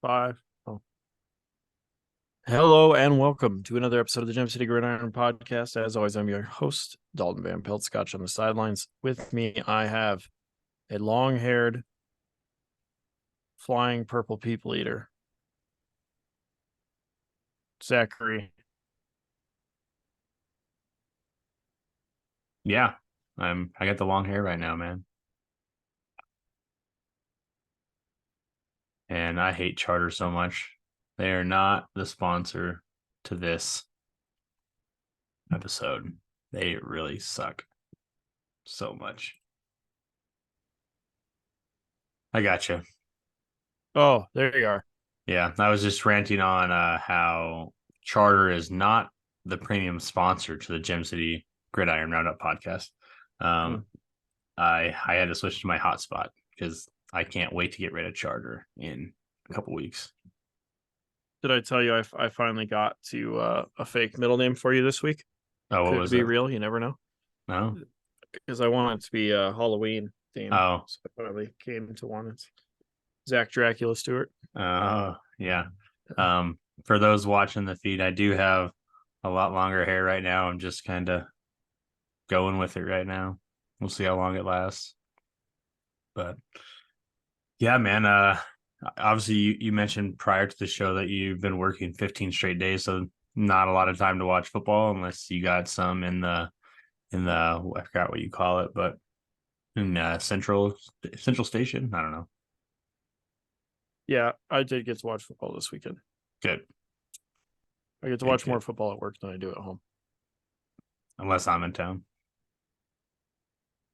Five. Oh. Hello and welcome to another episode of the Gem City Gridiron Podcast. As always, I'm your host, Dalton Van Pelt, Scotch on the sidelines. With me, I have a long-haired, flying purple people eater, Zachary. Yeah, I got the long hair right now, man. And I hate Charter so much. They are not the sponsor to this episode. They really suck so much. I got you. Oh, there you are. Yeah, I was just ranting on how Charter is not the premium sponsor to the Gem City Gridiron Roundup podcast. Hmm. Um, I had to switch to my hotspot because I can't wait to get rid of Charter in a couple weeks. Did I tell you I finally got to a fake middle name for you this week? Oh, what Could was be it? real. You never know. No. Because I want it to be Halloween themed. Oh, So I finally came to one. It's Zach Dracula Stewart. yeah. For those watching the feed, I do have a lot longer hair right now. I'm just kind of going with it right now. We'll see how long it lasts. But yeah, man. Obviously you mentioned prior to the show that you've been working 15 straight days, so not a lot of time to watch football unless you got some in the I forgot what you call it, but in Central Station. I don't know. Yeah, I did get to watch football this weekend. Good, I get to good, watch good. more football at work than I do at home. Unless I'm in town,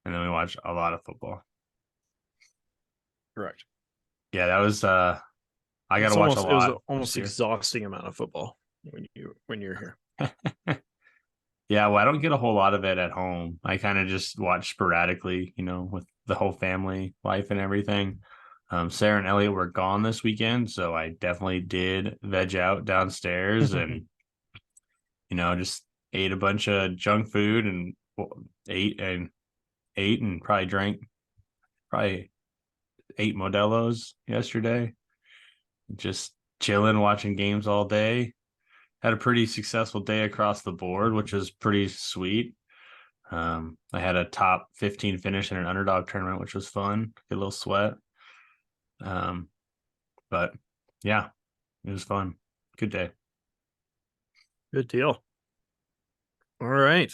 and then we watch a lot of football. Correct. Yeah, that was I got to It's watch a almost it was lot almost this year. exhausting amount of football when you're here. Yeah, well, I don't get a whole lot of it at home. I kind of just watch sporadically, with the whole family life and everything. Sarah and Elliot were gone this weekend, so I definitely did veg out downstairs and just ate a bunch of junk food and ate and ate and probably ate Modelo's yesterday. Just chilling, watching games all day. Had a pretty successful day across the board, which was pretty sweet. I had a top 15 finish in an underdog tournament, which was fun. Get a little sweat. Um, but yeah, it was fun. Good day. Good deal. All right.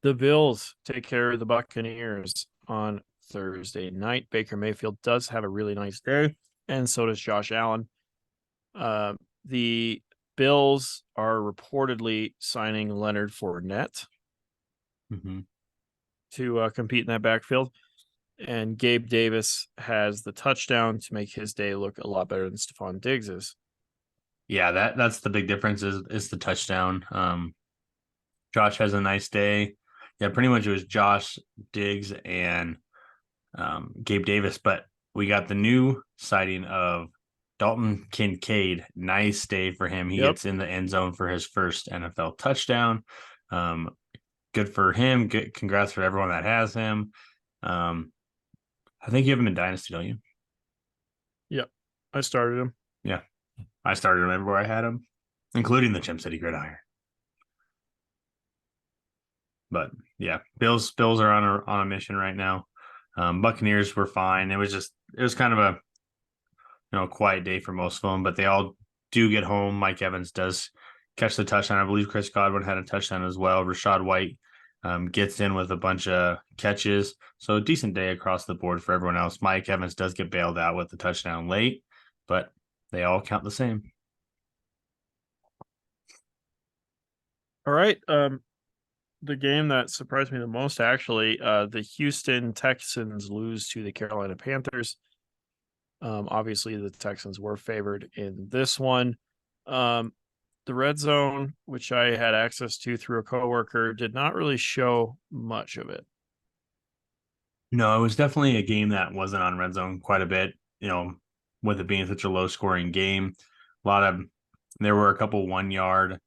The Bills take care of the Buccaneers on Thursday night. Baker Mayfield does have a really nice day, and so does Josh Allen. The Bills are reportedly signing Leonard Fournette Mm-hmm. to compete in that backfield. And Gabe Davis has the touchdown to make his day look a lot better than Stephon Diggs's. Yeah, that's the big difference is the touchdown. Josh has a nice day. Yeah, pretty much it was Josh, Diggs, and Gabe Davis, but we got the new sighting of Dalton Kincaid. Nice day for him. He Yep. gets in the end zone for his first NFL touchdown. Um, Good for him. Good, congrats for everyone that has him. Um, I think you have him in Dynasty, don't you? Yep. I started him. Yeah, I started him everywhere I had him, including the Gem City Gridiron. But yeah, Bills are on a mission right now. Buccaneers were fine. It was kind of a quiet day for most of them, but they all do get home. Mike Evans does catch the touchdown. I believe Chris Godwin had a touchdown as well. Rashad White gets in with a bunch of catches. So a decent day across the board for everyone else. Mike Evans does get bailed out with the touchdown late, but they all count the same. All right. The game that surprised me the most, actually, the Houston Texans lose to the Carolina Panthers. Obviously, the Texans were favored in this one. The red zone, which I had access to through a coworker, did not really show much of it. No, it was definitely a game that wasn't on red zone quite a bit, with it being such a low scoring game. There were a couple 1 yard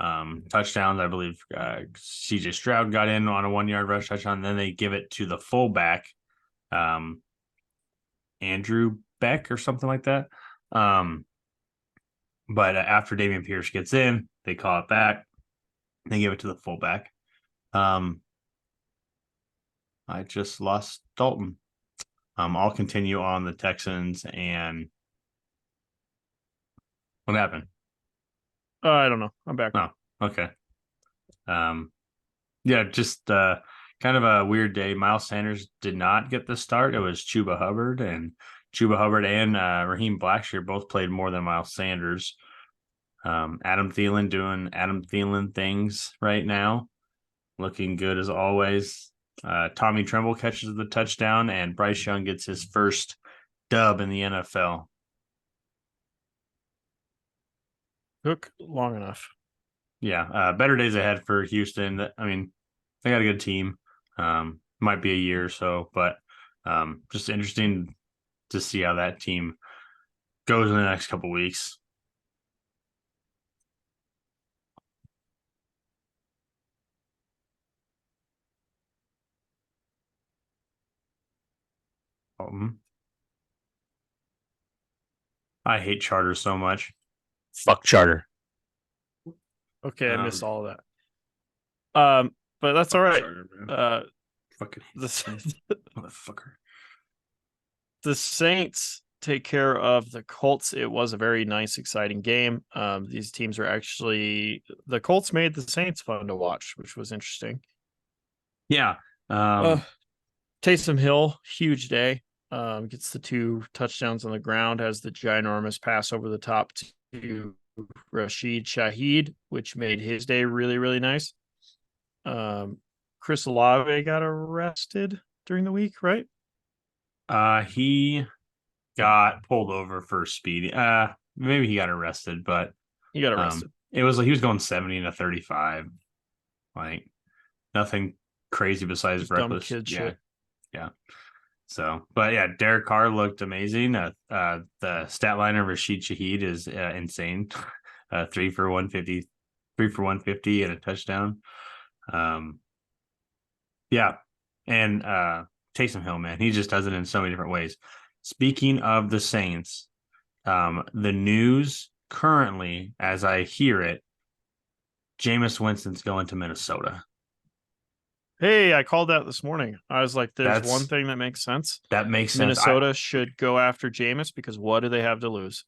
touchdowns. I believe CJ Stroud got in on a 1 yard rush touchdown. Then they give it to the fullback, um, Andrew Beck or something like that. But after Dameon Pierce gets in, they call it back. They give it to the fullback. I just lost Dalton. I'll continue on the Texans. And what happened? I don't know. I'm back. Oh, okay. Yeah, just kind of a weird day. Miles Sanders did not get the start. It was Chuba Hubbard, and Chuba Hubbard and Raheem Blackshear both played more than Miles Sanders. Adam Thielen doing Adam Thielen things right now, looking good as always. Tommy Tremble catches the touchdown, and Bryce Young gets his first dub in the NFL. Took long enough. Yeah, better days ahead for Houston. I mean, they got a good team. Might be a year or so, but just interesting to see how that team goes in the next couple weeks. I hate charter so much. Fuck charter. Okay, I missed all of that. But that's all right. Charter, fucking the motherfucker. The Saints take care of the Colts. It was a very nice, exciting game. These teams are actually the Colts made the Saints fun to watch, which was interesting. Yeah. Taysom Hill, huge day. Gets the 2 touchdowns on the ground, has the ginormous pass over the top to Rashid Shaheed, which made his day really, really nice. Chris Olave got arrested during the week, right? He got pulled over for speeding. Maybe he got arrested, but He got arrested. It was like he was going 70 to 35. Like nothing crazy besides Just reckless. Dumb kid shit. Yeah. So, but yeah, Derek Carr looked amazing. The stat line of Rashid Shaheed is insane. 3 for 150, 3 for 150 and a touchdown. Yeah. And Taysom Hill, man, he just does it in so many different ways. Speaking of the Saints, the news currently, as I hear it, Jameis Winston's going to Minnesota. Hey, I called that this morning. I was like, there's one thing that makes sense. That makes sense. Minnesota should go after Jameis because what do they have to lose?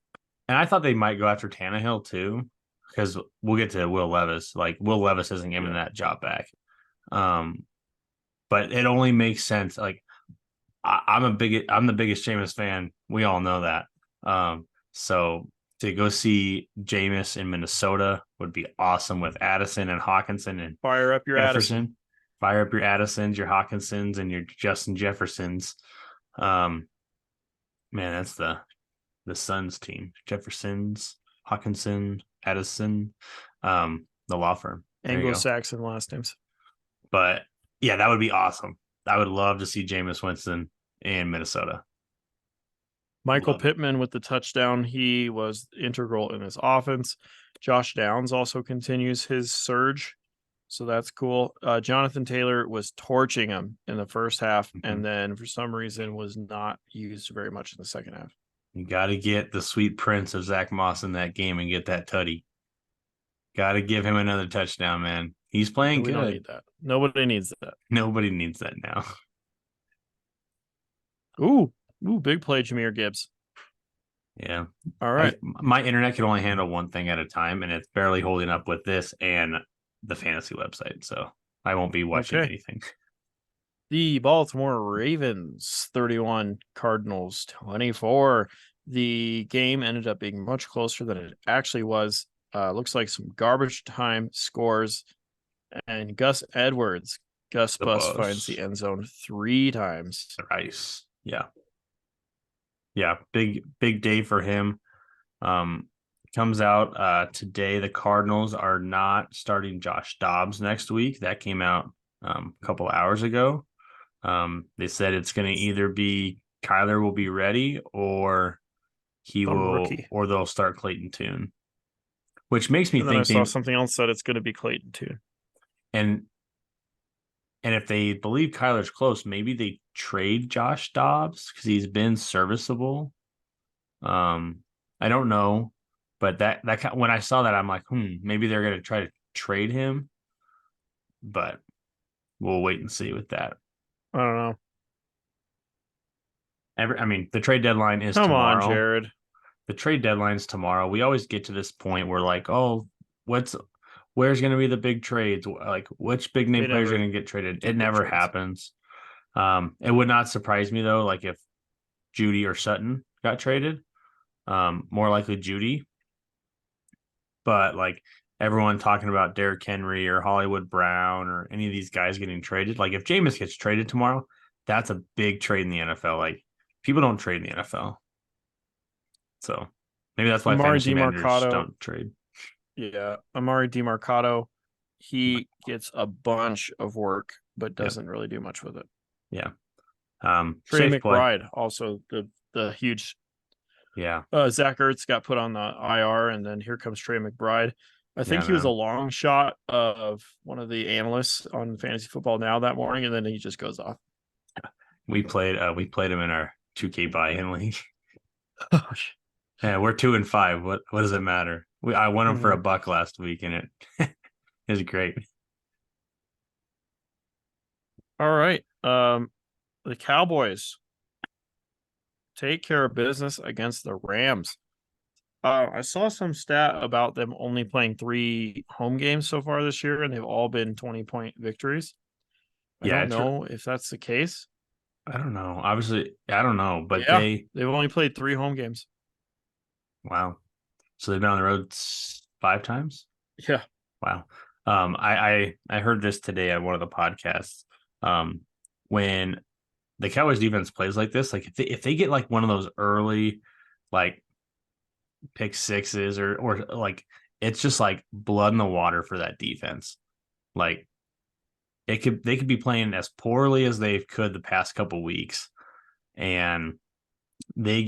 And I thought they might go after Tannehill too, because we'll get to Will Levis. Like Will Levis isn't giving that job back. But it only makes sense. Like I'm the biggest Jameis fan. We all know that. So to go see Jameis in Minnesota would be awesome with Addison and Hawkinson and fire up your Jefferson. Addison. Fire up your Addisons, your Hawkinsons, and your Justin Jeffersons. Man, that's the Suns team. Jeffersons, Hawkinson, Addison, the law firm. Anglo-Saxon last names. But yeah, that would be awesome. I would love to see Jameis Winston in Minnesota. Michael Pittman with the touchdown. He was integral in this offense. Josh Downs also continues his surge. So that's cool. Jonathan Taylor was torching him in the first half, and then for some reason was not used very much in the second half. You got to get the sweet prince of Zach Moss in that game and get that tutty. Got to give him another touchdown, man. He's playing good. Don't need that. Nobody needs that. Nobody needs that now. Ooh, big play, Jahmyr Gibbs. Yeah. All right. My internet can only handle one thing at a time, and it's barely holding up with this and the fantasy website. So I won't be watching anything. The Baltimore Ravens 31, Cardinals 24. The game ended up being much closer than it actually was. Looks like some garbage time scores. And Gus Edwards, Gus Bus finds the end zone 3 times. Nice. Yeah. Yeah. Big day for him. Comes out today. The Cardinals are not starting Josh Dobbs next week. That came out a couple hours ago. They said it's going to either be Kyler will be ready or or they'll start Clayton Tune, which makes me think. I saw something else that it's going to be Clayton Tune. And if they believe Kyler's close, maybe they trade Josh Dobbs because he's been serviceable. I don't know. But when I saw that, I'm like, maybe they're gonna try to trade him, but we'll wait and see with that. I don't know. I mean, the trade deadline is Come on, tomorrow. Jared. The trade deadline's tomorrow. We always get to this point where like, oh, where's going to be the big trades? Like, which big They name players are never going to get traded? do It big never trades. happens. It would not surprise me though, like if Judy or Sutton got traded. More likely Judy, but like everyone talking about Derrick Henry or Hollywood Brown or any of these guys getting traded. Like if Jameis gets traded tomorrow, that's a big trade in the NFL. Like people don't trade in the NFL. So maybe that's why Amari fantasy managers DeMarcado. don't trade. Yeah. Amari DeMarcado. He gets a bunch of work, but Yep. doesn't really do much with it. Yeah. Trey Safe play. McBride, also the huge Yeah. Zach Ertz got put on the IR, and then here comes Trey McBride. I Yeah, think he was a man. long shot of one of the analysts on Fantasy Football Now that morning, and then he just goes off. We played him in our 2K buy-in league. Yeah, we're 2-5. What does it matter? I won him for Mhm. $1 last week, and it is great. All right. The Cowboys take care of business against the Rams. I saw some stat about them only playing 3 home games so far this year, and they've all been 20-point victories. I Yeah, don't know if that's the case. I don't know. Obviously, I don't know, but Yeah, they've only played 3 home games. wow. So they've been on the road 5 times. Yeah. Wow. I heard this today at one of the podcasts. When the Cowboys defense plays like this, like if they get like one of those early, like pick sixes or like it's just like blood in the water for that defense. Like they could be playing as poorly as they could the past couple weeks, and they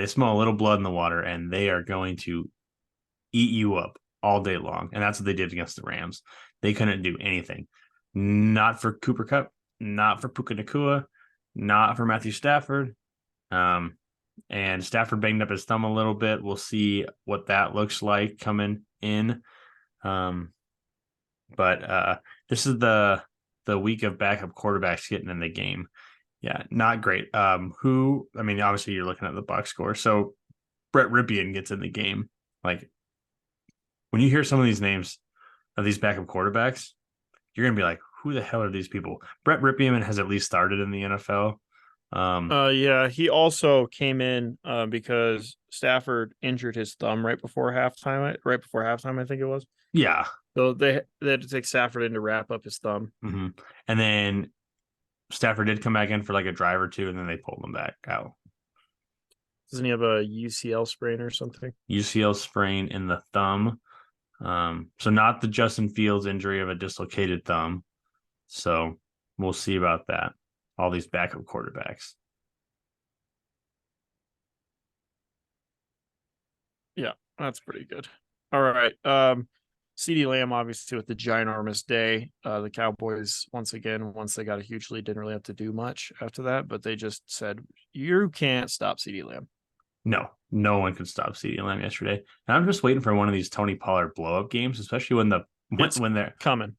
smell a little blood in the water, and they are going to eat you up all day long. And that's what they did against the Rams. They couldn't do anything. Not for Cooper Kupp, not for Puka Nakua, not for Matthew Stafford. Um, and Stafford banged up his thumb a little bit. We'll see what that looks like coming in. Um, but this is the week of backup quarterbacks getting in the game. Yeah, not great. I mean, obviously you're looking at the box score. So Brett Rypien gets in the game. Like when you hear some of these names of these backup quarterbacks, you're gonna be like, who the hell are these people? Brett Rypien has at least started in the NFL. Yeah, he also came in because Stafford injured his thumb right before halftime. Right before halftime, I think it was. Yeah. So they had to take Stafford in to wrap up his thumb. Mm-hmm. And then Stafford did come back in for like a drive or two, and then they pulled him back out. Doesn't he have a UCL sprain or something? UCL sprain in the thumb. So not the Justin Fields injury of a dislocated thumb. So we'll see about that. All these backup quarterbacks. Yeah, that's pretty good. All right. CeeDee Lamb, obviously, with the ginormous day. The Cowboys, once they got a huge lead, didn't really have to do much after that, but they just said, you can't stop CeeDee Lamb. No one could stop CeeDee Lamb yesterday. And I'm just waiting for one of these Tony Pollard blow up games, especially It's when they're coming.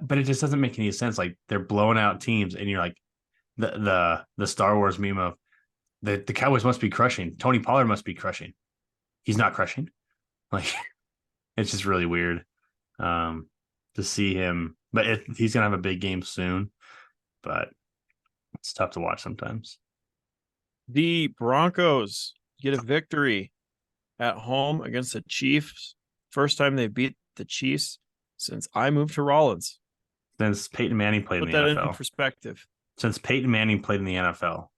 but it just doesn't make any sense. Like they're blowing out teams, and you're like the Star Wars meme of the Cowboys must be crushing. Tony Pollard must be crushing. He's not crushing. Like it's just really weird to see him. But he's gonna have a big game soon. But it's tough to watch sometimes. The Broncos get a victory at home against the Chiefs. First time they beat the Chiefs since I moved to Rollins. Since Peyton Manning played in Put the that in NFL. perspective. Since Peyton Manning played in the NFL.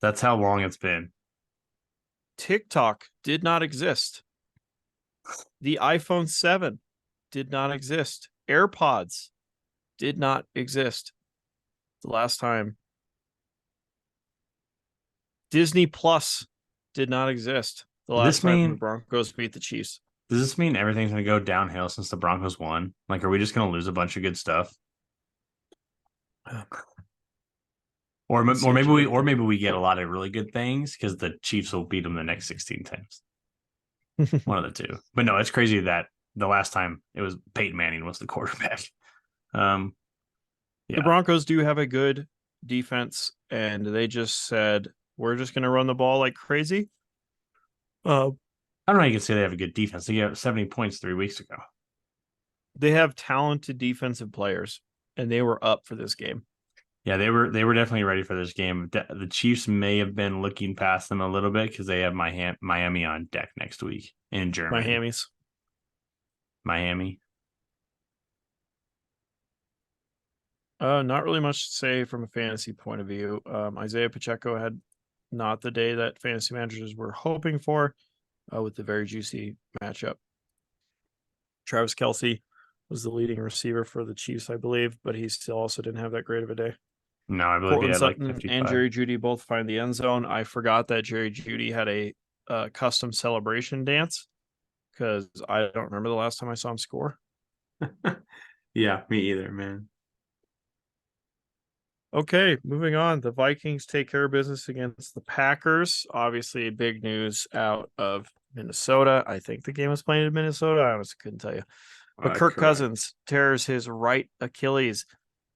That's how long it's been. TikTok did not exist. The iPhone 7 did not exist. AirPods did not exist the last time. Disney Plus did not exist the last time the Broncos beat the Chiefs. Does this mean everything's going to go downhill since the Broncos won? Like, are we just going to lose a bunch of good stuff? Or maybe we get a lot of really good things because the Chiefs will beat them the next 16 times. One of the two. But no, it's crazy that the last time it was Peyton Manning was the quarterback. Um, The yeah, Broncos do have a good defense, and they just said we're just going to run the ball like crazy. Uh, I don't know how you can say they have a good defense. They got 70 points 3 weeks ago. they have talented defensive players, and they were up for this game. Yeah, they were definitely ready for this game. The Chiefs may have been looking past them a little bit because they have Miami on deck next week in Germany. Miami's. Miami. Not really much to say from a fantasy point of view. Isaiah Pacheco had not the day that fantasy managers were hoping for, with the very juicy matchup. Travis Kelce was the leading receiver for the Chiefs, I believe, but he still also didn't have that great of a day. No, I believe he Cortland had like Sutton and 55. Jerry Judy both find the end zone. I forgot that Jerry Judy had a custom celebration dance because I don't remember the last time I saw him score. Yeah, me either, man. Okay, moving on. The Vikings take care of business against the Packers. Obviously, big news out of Minnesota. I think the game was played in Minnesota. I honestly couldn't tell you. But Kirk Correct. Cousins tears his right Achilles.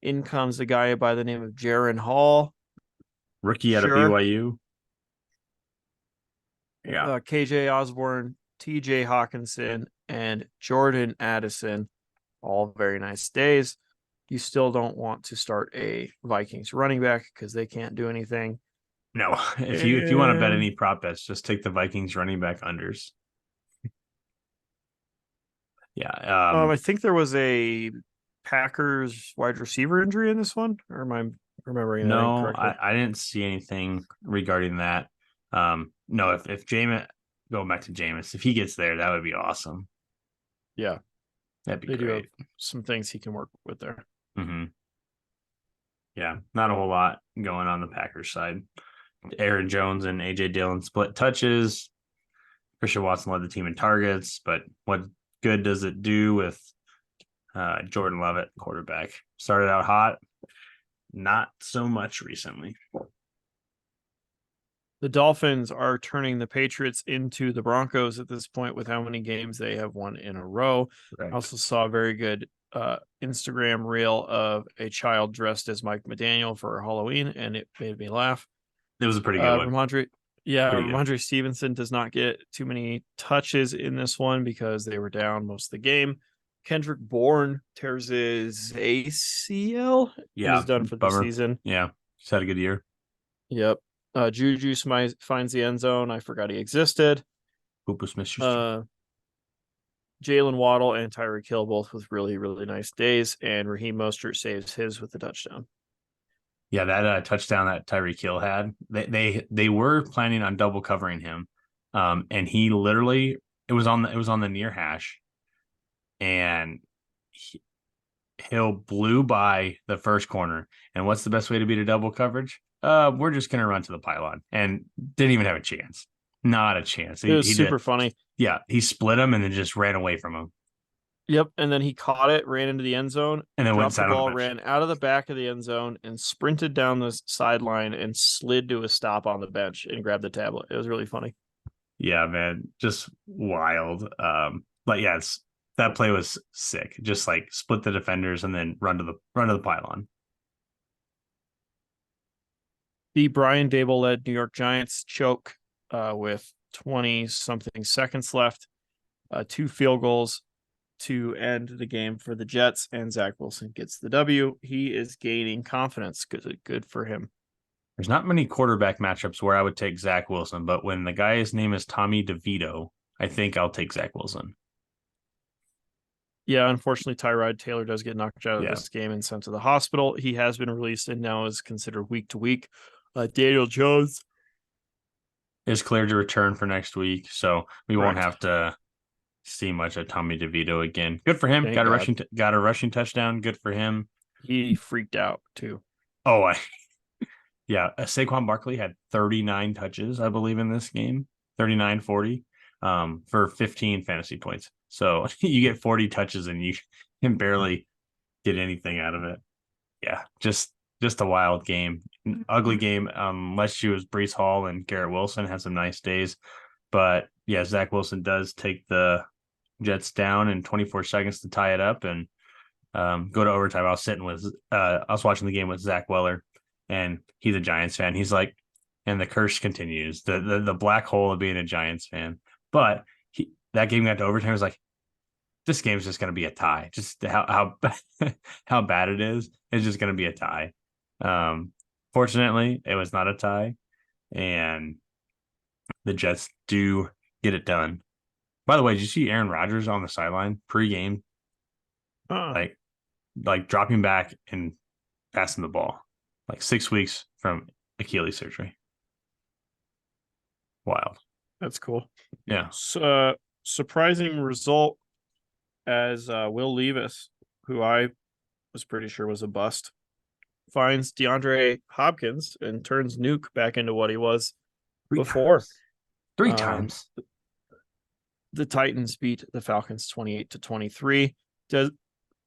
In comes the guy by the name of Jaren Hall. Rookie out of Sure. BYU. Yeah. KJ Osborne, TJ Hawkinson, and Jordan Addison. All very nice days. You still don't want to start a Vikings running back because they can't do anything. No, if you want to bet And any prop bets, just take the Vikings running back unders. Yeah. I think there was a Packers wide receiver injury in this one, or am I remembering that No, incorrectly? I didn't see anything regarding that. No, if Jameis going back to Jameis, if he gets there, that would be awesome. Yeah, That'd be they do have great. some things he can work with there. Mm-hmm. Yeah, not a whole lot going on the Packers side. Aaron Jones and AJ Dillon split touches. Christian Watson led the team in targets, but what good does it do with Jordan Love at quarterback? Started out hot, not so much recently. The Dolphins are turning the Patriots into the Broncos at this point with how many games they have won in a row. Right. I also saw a very good Instagram reel of a child dressed as Mike McDaniel for Halloween, and it made me laugh. It was a pretty good one. Pretty good. Ramondre Stevenson does not get too many touches in this one because they were down most of the game. Kendrick Bourne tears his ACL and Yeah, is done for the bummer. season. Yeah, he's had a good year. Yep. Juju finds the end zone. I forgot he existed. Hooper Smith-Schuster. Jalen Waddle and Tyreek Hill both with really, really nice days, and Raheem Mostert saves his with the touchdown. Yeah, that touchdown that Tyreek Hill had, they were planning on double covering him, and he literally it was on the near hash, and Hill blew by the first corner. And what's the best way to beat a double coverage? We're just gonna run to the pylon, and didn't even have a chance. Not a chance. It was He did. super funny. Yeah, he split him and then just ran away from him, Yep. And then he caught it, ran into the end zone, and then went dropped the inside on the ball, bench. ran out of the back of the end zone, and sprinted down the sideline and slid to a stop on the bench and grabbed the tablet. It was really funny. Yeah, man, just wild. But yeah, that play was sick. Just like split the defenders and then run to the pylon. The Brian Dable led New York Giants choke with 20 something seconds left, 2 field goals to end the game for the Jets, and Zach Wilson gets the W. He is gaining confidence. Good for him. There's not many quarterback matchups where I would take Zach Wilson, but when the guy's name is Tommy DeVito, I think I'll take Zach Wilson. Yeah, unfortunately, Tyrod Taylor does get knocked out of Yeah. this game and sent to the hospital. He has been released and now is considered week to week. Daniel Jones Is cleared to return for next week, so we won't correct. have to see much of Tommy DeVito again. Good for him. Thank God. Got a rushing touchdown. Good for him. He freaked out too. Oh, yeah. Saquon Barkley had 39 touches, I believe, in this game. 39, 40, for 15 fantasy points. So you get 40 touches and you can barely get anything out of it. Yeah, just a wild game. Ugly game. Unless you was Brees Hall and Garrett Wilson had some nice days. But yeah, Zach Wilson does take the Jets down in 24 seconds to tie it up and go to overtime. I was watching the game with Zach Weller, and he's a Giants fan. He's like, and the curse continues, the black hole of being a Giants fan. But that game got to overtime. I was like, this game's just going to be a tie. Just how bad it is, it's just going to be a tie. Fortunately, it was not a tie, and the Jets do get it done. By the way, did you see Aaron Rodgers on the sideline pre-game, Uh, like dropping back and passing the ball, like 6 weeks from Achilles surgery? Wild. that's cool. Yeah. So, surprising result as Will Levis, who I was pretty sure was a bust, finds DeAndre Hopkins and turns Nuke back into what he was before. Three times. The Titans beat the Falcons 28-23.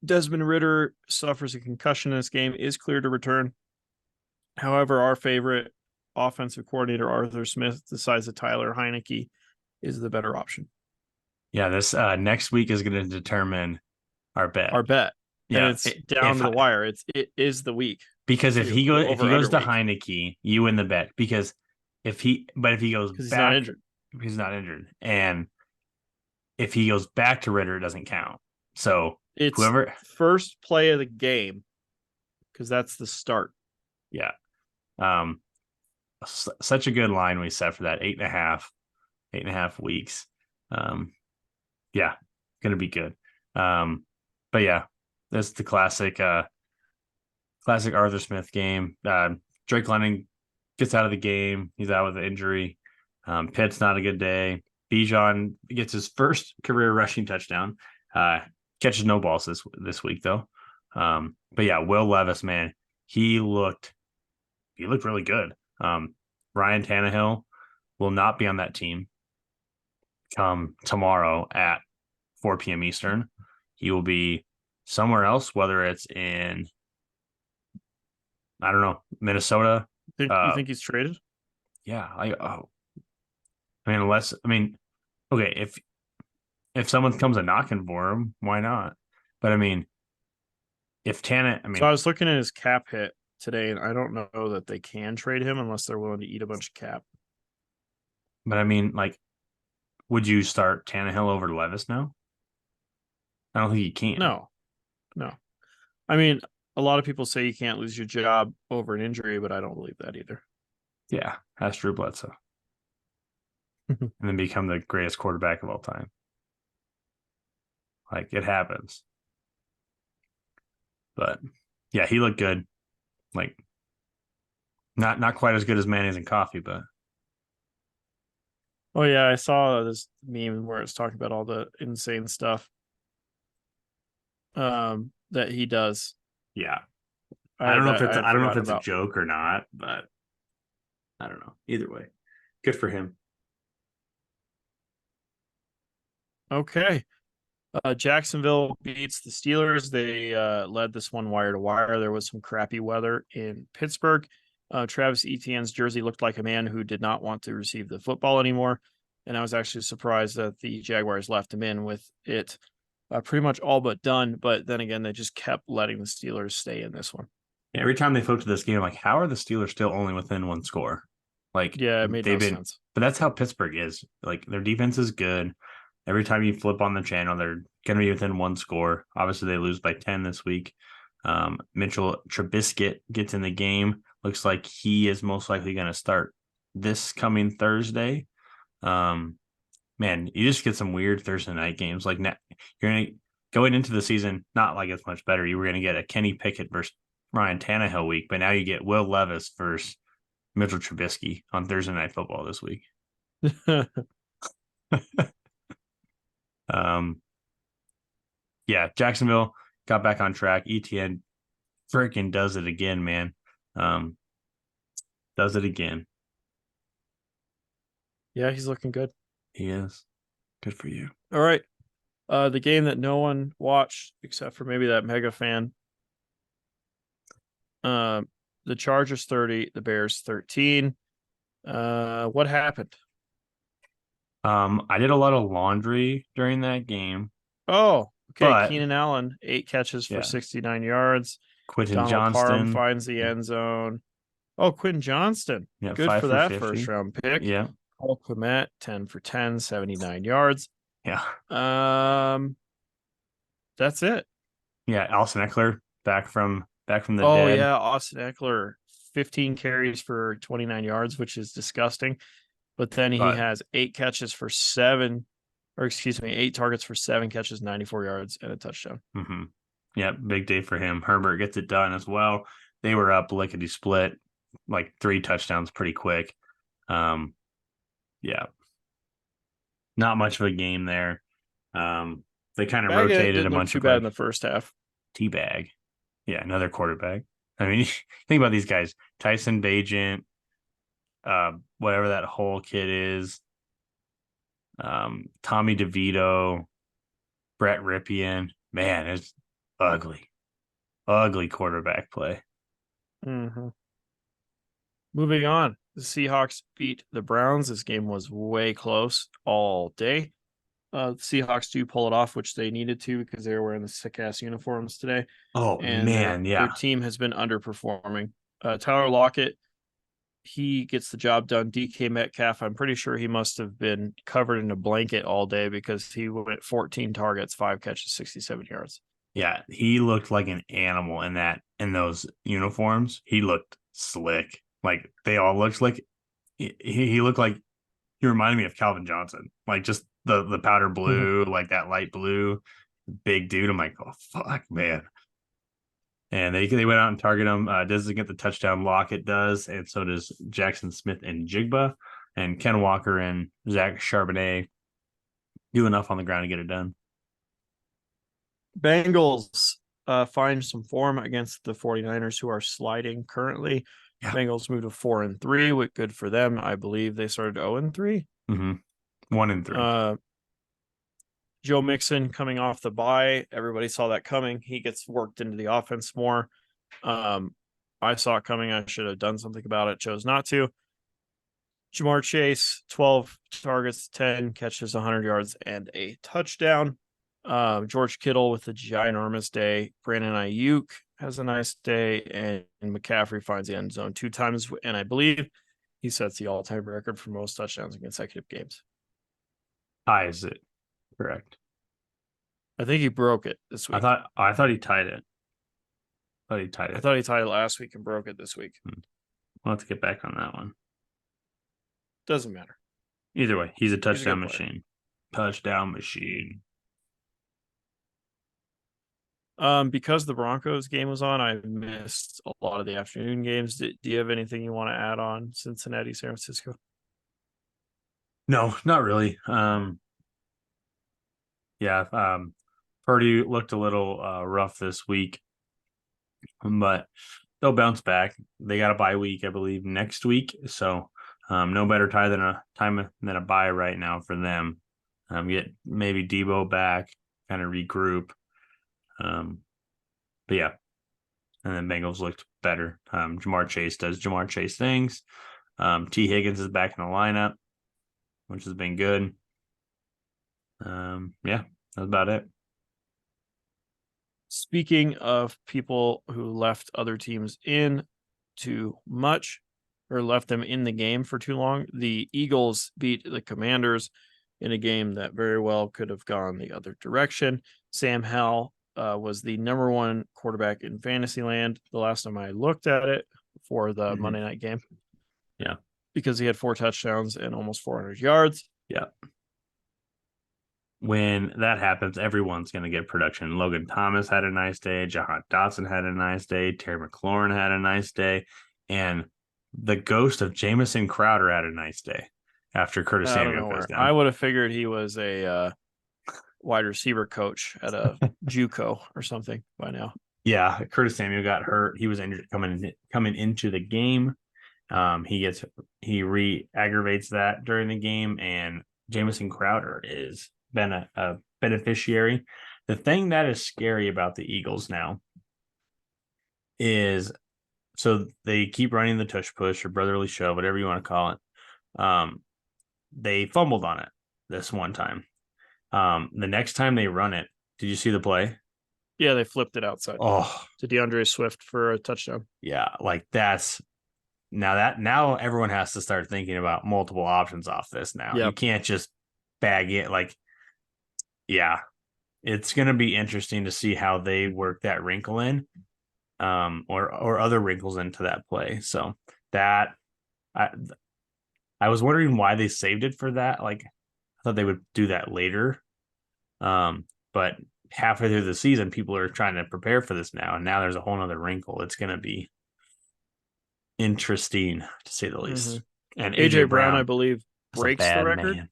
Desmond Ridder suffers a concussion in this game, is clear to return. However, our favorite offensive coordinator, Arthur Smith, decides that Tyler Heineke is the better option. Yeah, this next week is going to determine our bet. And it's down to the wire. It is the week. Because if he goes to Heineke, you win the bet. Because if he goes back, he's not injured. And if he goes back to Ridder, it doesn't count. So it's whoever first play of the game, because that's the start. Yeah. Such a good line we set for that 8.5 weeks. Yeah, gonna be good. But yeah, that's the classic Arthur Smith game. Drake London gets out of the game. He's out with an injury. Pitt's not a good day. Bijan gets his first career rushing touchdown. Catches no balls this week though. But yeah, Will Levis, man, he looked really good. Ryan Tannehill will not be on that team come tomorrow at 4 p.m. Eastern. He will be somewhere else, whether it's in, I don't know, Minnesota. You think he's traded? Yeah. Okay, if someone comes a knocking for him, why not? But I mean, so I was looking at his cap hit today, and I don't know that they can trade him unless they're willing to eat a bunch of cap. But I mean, like, would you start Tannehill over Levis now? I don't think you can. No. I mean, a lot of people say you can't lose your job over an injury, but I don't believe that either. Yeah, ask Drew Bledsoe. And then become the greatest quarterback of all time. Like, it happens. But yeah, he looked good. Like, not quite as good as mayonnaise and coffee, but. Oh yeah, I saw this meme where it's talking about all the insane stuff that he does. Yeah. I don't know if it's a joke or not, but I don't know. Either way, good for him. Okay. Jacksonville beats the Steelers. They led this one wire to wire. There was some crappy weather in Pittsburgh. Travis Etienne's jersey looked like a man who did not want to receive the football anymore. And I was actually surprised that the Jaguars left him in with it pretty much all but done. But then again, they just kept letting the Steelers stay in this one. Yeah, every time they flip to this game, I'm like, how are the Steelers still only within one score? Like, yeah, it made no sense. But that's how Pittsburgh is. Like, their defense is good. Every time you flip on the channel, they're going to be within one score. Obviously, they lose by 10 this week. Mitchell Trubisky gets in the game. Looks like he is most likely going to start this coming Thursday. Man, you just get some weird Thursday night games. Like, you're going to going into the season, not like it's much better. You were going to get a Kenny Pickett versus Ryan Tannehill week, but now you get Will Levis versus Mitchell Trubisky on Thursday Night Football this week. Yeah, Jacksonville got back on track. Etienne freaking does it again, man. Does it again. Yeah, he's looking good. He is. Good for you. All right. The game that no one watched except for maybe that mega fan. The Chargers 30, the Bears 13. What happened? I did a lot of laundry during that game, Oh, okay. but Keenan Allen, 8 catches for yeah, 69 yards. Quentin Donald Parham Johnston, finds the end zone. Oh, Quentin Johnston. yeah, Good five for for that first 50. round pick. Yeah, Cole Kmet, 10 for 10, 79 yards. yeah, Um, that's it. yeah. Alson Eckler back from the Oh dead, yeah, Austin Eckler, 15 carries for 29 yards, which is disgusting. But then he but has 8 catches for seven, or excuse me, 8 targets for 7 catches, 94 yards, and a touchdown. mm-hmm. Yeah, big day for him. Herbert gets it done as well. They were up lickety split, like 3 touchdowns pretty quick. Um, yeah, not much of a game there. They kind of Baggett rotated a didn't look bunch too of bad in quick the first half. teabag. Yeah, another quarterback. I mean, think about these guys: Tyson Bagent, whatever that whole kid is, Tommy DeVito, Brett Rypien. Man, it's ugly, ugly quarterback play. Mm-hmm. Moving on, the Seahawks beat the Browns. This game was way close all day. The Seahawks do pull it off, which they needed to because they were wearing the sick ass uniforms today, Oh and man, their yeah, team has been underperforming. Tyler Lockett, he gets the job done. DK Metcalf, I'm pretty sure he must have been covered in a blanket all day because he went 14 targets, 5 catches, 67 yards. yeah. He looked like an animal in those uniforms. He looked slick. Like they all looked like he looked like he reminded me of Calvin Johnson. Like just the powder blue, like that light blue, big dude. I'm like, oh fuck, man. And they went out and target him. Doesn't get the touchdown. Lockett does, and so does Jackson Smith and Jigba, and Ken Walker and Zach Charbonnet do enough on the ground to get it done. Bengals find some form against the 49ers, who are sliding currently. Yeah. Bengals moved to 4-3, with good for them. I believe they started 0-3. Mm-hmm. 1-3. Joe Mixon coming off the bye. Everybody saw that coming. He gets worked into the offense more. I saw it coming. I should have done something about it. Chose not to. Jamar Chase, 12 targets, 10 catches, 100 yards, and a touchdown. George Kittle with a ginormous day. Brandon Ayuk has a nice day, and McCaffrey finds the end zone 2 times. And I believe he sets the all-time record for most touchdowns in consecutive games. Ties it. Correct. I think he broke it this week. I thought he tied it. I thought he tied it last week and broke it this week. We'll have to get back on that one. Doesn't matter. Either way, he's a He's a touchdown good player. machine. Touchdown machine. Because the Broncos game was on, I missed a lot of the afternoon games. Do you have anything you want to add on Cincinnati, San Francisco? No, not really. Yeah, Purdy looked a little rough this week, but they'll bounce back. They got a bye week, I believe, next week. So no better time than a bye right now for them. Get maybe Debo back, kind of regroup. But yeah, and then Bengals looked better. Jamar Chase does Jamar Chase things. T. Higgins is back in the lineup, which has been good. Yeah, that's about it. Speaking of people who left other teams in too much or left them in the game for too long, the Eagles beat the Commanders in a game that very well could have gone the other direction. Sam Howell was the number one quarterback in Fantasyland the last time I looked at it for the Monday night game. Yeah. Because he had 4 touchdowns and almost 400 yards. Yeah. When that happens, everyone's going to get production. Logan Thomas had a nice day. Jahan Dotson had a nice day. Terry McLaurin had a nice day. And the ghost of Jamison Crowder had a nice day after Curtis Samuel goes down. I would have figured he was a wide receiver coach at a JUCO or something by now. Yeah, Curtis Samuel got hurt. He was injured coming into the game. He re-aggravates that during the game, and Jamison Crowder is been a beneficiary. The thing that is scary about the Eagles now is so they keep running the tush push or brotherly shove, whatever you want to call it. They fumbled on it. this one time. The next time they run it, did you see the play? Yeah, they flipped it outside Oh, to DeAndre Swift for a touchdown. yeah, like now everyone has to start thinking about multiple options off this now. You Yep. can't just bag it like, yeah, it's going to be interesting to see how they work that wrinkle in, or other wrinkles into that play. So that I I was wondering why they saved it for that. Like, I thought they would do that later. But halfway through the season, people are trying to prepare for this now, and now there's a whole other wrinkle. It's going to be interesting to say the least. And AJ AJ Brown, I Brown believe, is a breaks the bad record. man.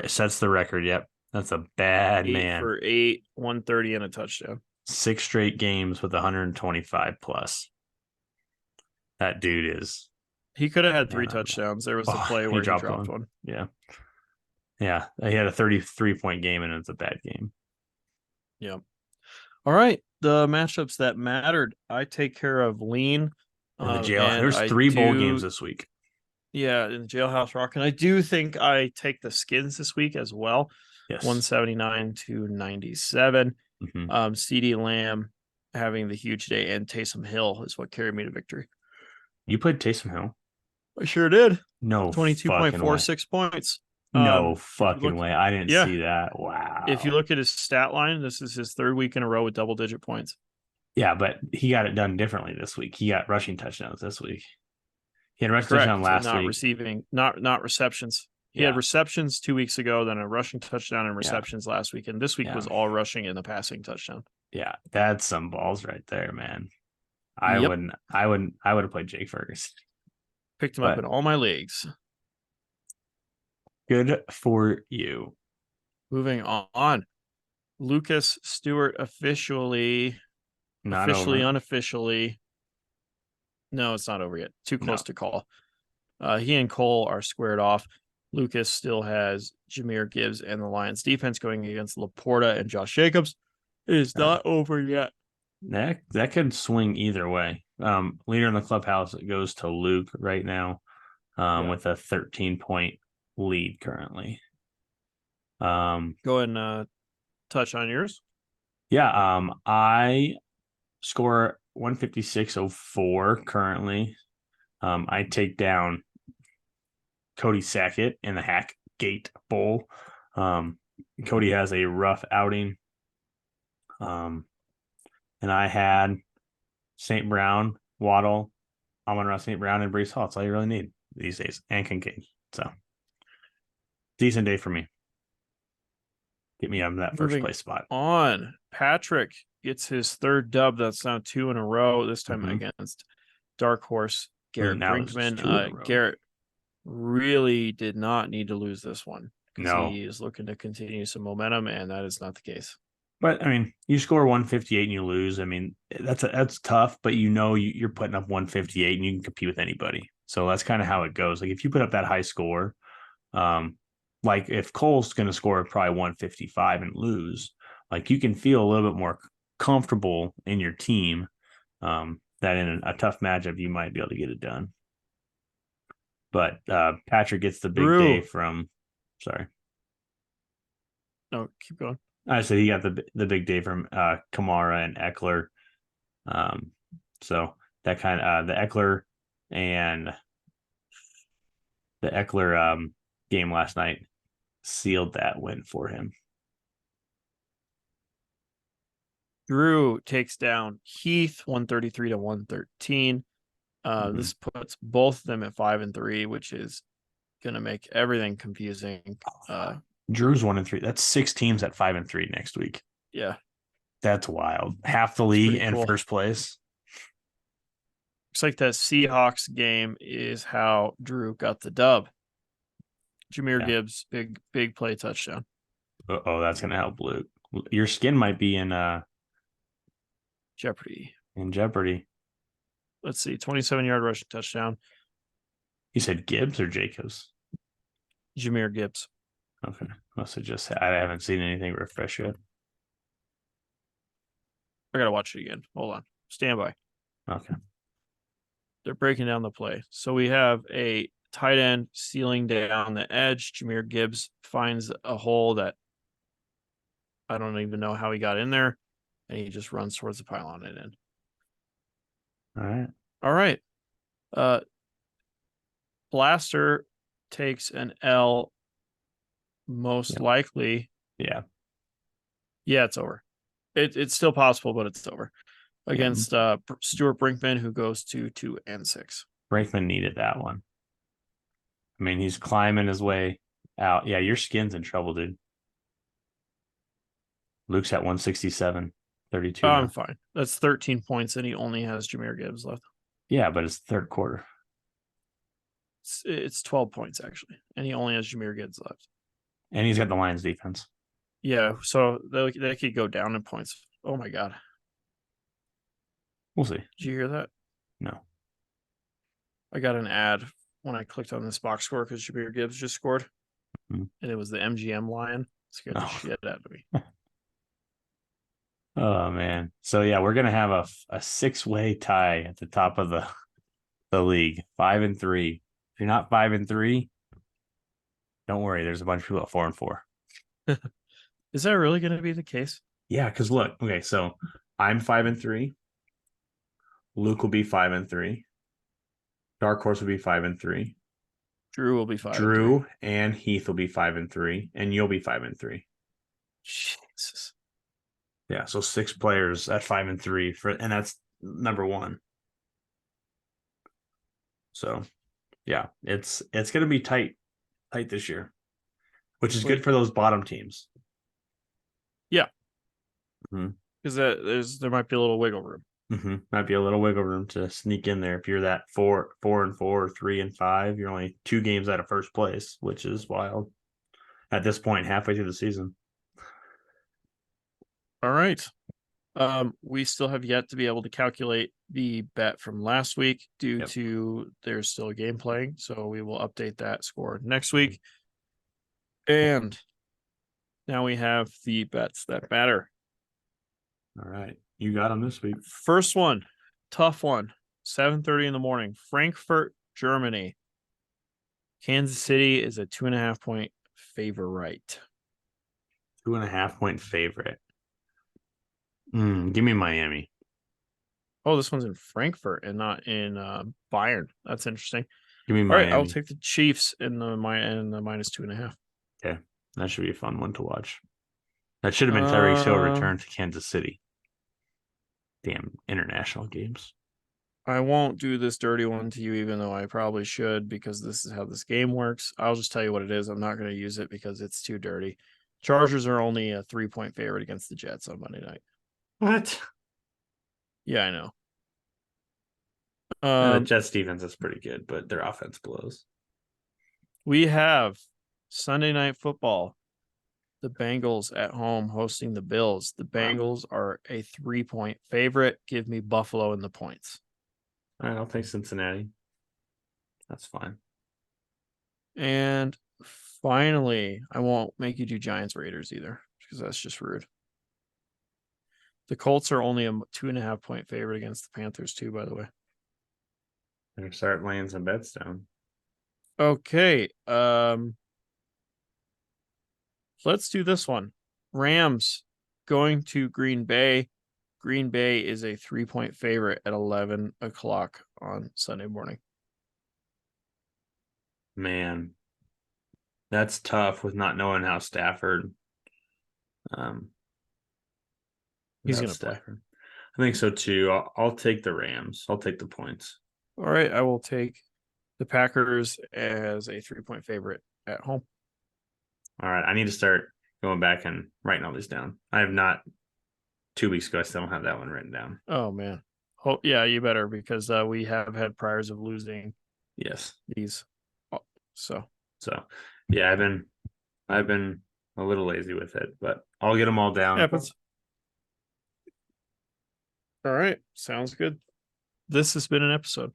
Sets the record. Yep, that's a bad 8 man. for 8, 130 and a touchdown. 6 straight games with 125 plus. That dude is. He could have had 3 touchdowns. There was a play where he dropped one. Yeah. Yeah. He had a 33-point game, and it's a bad game. Yeah. All right. The matchups that mattered. I take care of Lean. And the jail. There's 3 bowl games this week. Yeah, in the Jailhouse Rock. And I do think I take the Skins this week as well. Yes. 179 to 97. Mm-hmm. CeeDee Lamb having the huge day, and Taysom Hill is what carried me to victory. You played Taysom Hill? I sure did. No 22.46 points. No fucking way. I didn't see that. Wow. If you look at his stat line, this is his 3rd week in a row with double-digit points. Yeah, but he got it done differently this week. He got rushing touchdowns this week. He had a rushing touchdown last week. Receiving, not receptions. He had receptions 2 weeks ago, then a rushing touchdown and receptions last week. And this week was all rushing and a passing touchdown. Yeah, that's some balls right there, man. I would have played Jake Ferguson. Picked him up in all my leagues. Good for you. Moving on. Lucas Stewart unofficially. No, it's not over yet. Too close to call. He and Cole are squared off. Lucas still has Jahmyr Gibbs and the Lions defense going against Laporta and Josh Jacobs. It is not over yet. That could swing either way. Leader in the clubhouse goes to Luke right now, with a 13-point lead currently. Go and touch on yours. Yeah, I score 156.04 currently. I take down Cody Sackett in the Hack Gate Bowl. Cody has a rough outing. And I had St. Brown, Waddle, Amon-Ra St. Brown, and Breece Hall. That's all you really need these days. And Kincaid. So, decent day for me. Get me on that first place spot. On. Patrick gets his 3rd dub. That's now 2 in a row. This time against Dark Horse Garrett Brinkman. Garrett really did not need to lose this one, because he is looking to continue some momentum, and that is not the case. But I mean, you score 158 and you lose. I mean, that's tough, but you're putting up 158 and you can compete with anybody. So that's kind of how it goes. Like, if you put up that high score, like if Cole's going to score probably 155 and lose, like, you can feel a little bit more comfortable in your team, that in a tough matchup you might be able to get it done. But Patrick gets the big day from. Sorry. No, keep going. I said he got the big day from Kamara and Eckler. So that kind of the Eckler game last night sealed that win for him. Drew takes down Heath 133 to 113. This puts both of them at 5-3, which is going to make everything confusing. Drew's 1-3. That's 6 teams at 5-3 next week. Yeah, that's wild. Half the league in first place. Looks like that Seahawks game is how Drew got the dub. Jahmyr Gibbs, big play touchdown. Oh, that's gonna help Luke. Your skin might be in jeopardy. Let's see, 27-yard rushing touchdown. You said Gibbs or Jacobs? Jahmyr Gibbs. Okay. Must have just. I haven't seen anything refresh yet. I gotta watch it again. Hold on. Stand by. Okay. They're breaking down the play. So we have a tight end stealing down the edge. Jahmyr Gibbs finds a hole that I don't even know how he got in there, and he just runs towards the pylon and in. All right. All right. Blaster takes an L, most likely. Yeah. Yeah, it's over. It's still possible, but it's over. Against Stuart Brinkman, who goes to 2-6. Brinkman needed that one. I mean, he's climbing his way out. Yeah, your skin's in trouble, dude. Luke's at 167, 32. I'm fine. That's 13 points, and he only has Jahmyr Gibbs left. Yeah, but it's third quarter. It's 12 points, actually, and he only has Jahmyr Gibbs left. And he's got the Lions defense. Yeah, so they could go down in points. Oh, my God. We'll see. Did you hear that? No. I got an ad when I clicked on this box score because Jahmyr Gibbs just scored, and it was the MGM Lion. Scared the shit out of me. Oh, man. So, yeah, we're going to have a 6-way tie at the top of the league, 5-3. If you're not 5-3, don't worry. There's a bunch of people at 4-4. Is that really going to be the case? Yeah, because look, okay, so I'm 5-3. Luke will be 5-3. Dark Horse will be 5-3. Drew will be 5. Drew and Heath will be 5-3, and you'll be 5-3. Jesus. Yeah, so 6 players at 5-3 and that's number 1. So, yeah, it's going to be tight this year, which is good for those bottom teams. Yeah, because there might be a little wiggle room. Might be a little wiggle room to sneak in there. If you're that 4-4 or 3-5, you're only 2 games out of first place, which is wild at this point, halfway through the season. All right. We still have yet to be able to calculate the bet from last week due to there's still a game playing. So we will update that score next week. And now we have the bets that matter. All right. You got them this week. First one, tough one, 7:30 in the morning, Frankfurt, Germany. Kansas City is a 2.5 point favorite. 2.5 point favorite. Give me Miami. Oh, this one's in Frankfurt and not in Bayern. That's interesting. Give me Miami. All right, I'll take the Chiefs in the minus 2.5. Okay, that should be a fun one to watch. That should have been Tyreek Hill return to Kansas City. Damn international games. I won't do this dirty one to you, even though I probably should, because this is how this game works. I'll just tell you what it is. I'm not going to use it because it's too dirty. Chargers are only a 3-point favorite against the Jets on Monday night. What? Yeah, I know. The Jets defense is pretty good, but their offense blows. We have Sunday Night Football. The Bengals at home hosting the Bills. The Bengals are a 3-point favorite. Give me Buffalo in the points. All right, I'll take Cincinnati. That's fine. And finally, I won't make you do Giants Raiders either, because that's just rude. The Colts are only a 2.5 point favorite against the Panthers too, by the way. Better start laying some bets down. Okay. Let's do this one. Rams going to Green Bay. Green Bay is a 3-point favorite at 11 o'clock on Sunday morning. Man, that's tough with not knowing how Stafford. He's going to play. I think so too. I'll take the Rams. I'll take the points. All right, I will take the Packers as a 3-point favorite at home. All right, I need to start going back and writing all these down. I have not. 2 weeks ago, I still don't have that one written down. Oh man, yeah, you better, because we have had priors of losing. Yes, these. So yeah, I've been a little lazy with it, but I'll get them all down. Happens. All right, sounds good. This has been an episode.